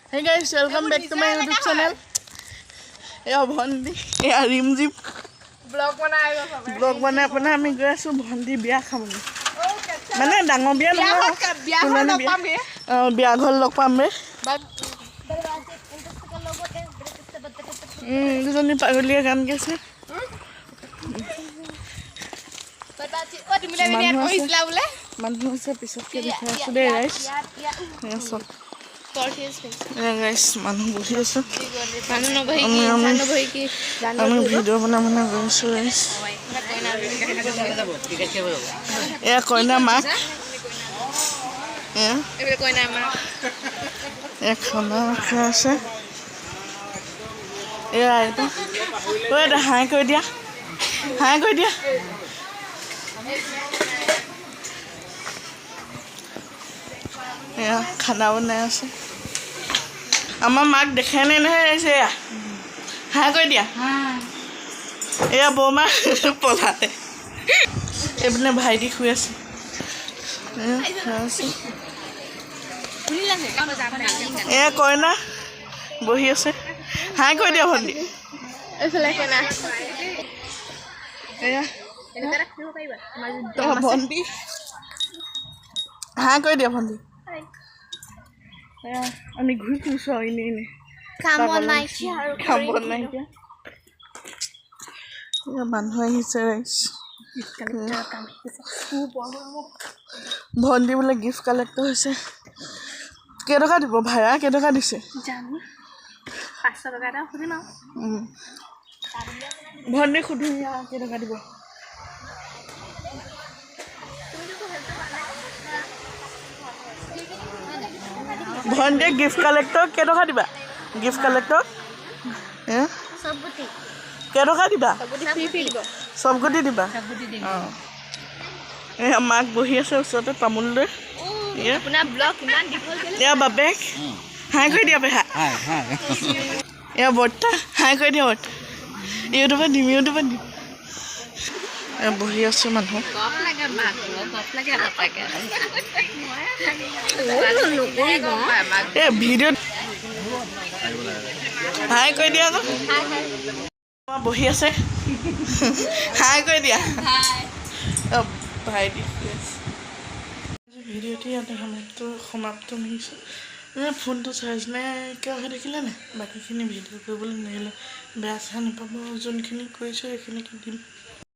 Hey guys, welcome back to my YouTube channel. Yeah, Bhondi. Yeah, Rimjip. Vlog bana apna ami goi asu Bhondi biya khamle. Mane dangor biya na. Biya ghor log pam re. Dujoni paguliya gan geche. Manhu ase pisot ke dekha asu de guys. Yes. Yeah guys, manhu bohi asu. Manu no bhai ki, sanu bhai ki. Ami video bana goi asu guys. Yeah, koina mak. Yeah. Ebe koina mak. Yeah, khana khase. Yeah, itu. Oi da hai koi dia. Hai koi dia. Yeah, khana banai ase. Ama mak dekhe ne nahi aise ya. Hai koi dia. Yeah, boma polate. Ebne bhai di khui ase. Yeah, koina bohi ase. Hai koi dia Bhondi. Efale koina. Yeah. Bhondi. Hai koi dia Bhondi. Yeah, ami ঘুরি ফুৰিছো ইনে কামন নাই কি আৰু কামন নাই কি ইয়া মানুহ আহিছে গাইস ভন্ডি বলে গিফট কালেক্ট হৈছে কেটকা দিব ভাড়া কেটকা দিছে জানি 500 টকা এটা খুদি নাও ভন্ডি খুদি কেটকা দিব ভন্ডি গিফট কালেক্টর কেটকা দিবা গিফট কালেক্টর হ্যাঁ সবগুটি কেটকা দিবা সবগুটি ফ্রি দিব সবগুটি দিবা সবগুটি দিম মাক বহি আছে ওচৰতে তামোল লৈ আপোনাৰ ব্লগ ইমান দীঘল কেলে এয়া বাপেক হাই কৰি দিয়া পেহা এয়া বৰ্তা হাই কৰি দিয়া বৰ্তা ইউটিউবত দিম বহি আছো মানুহ গপ লাগে মাক গপ লাগে আপাকে ভিডিঅ'ত হাই কৰি দিয়া আকৌ বহি আছে হাই কৰি দিয়া ভাই দি ভিডিঅ'টি ইয়াতে সমাপ্ত হৈছে ফোনটো চাৰ্জ নাইকিয়া হৈ থাকিলে নে বাকীখিনি ভিডিঅ' কৰিবলৈ নাহিলে বেয়া চেয়া নাপাব যোনখিনি কৰিছোঁ সেইখিনিকে দিম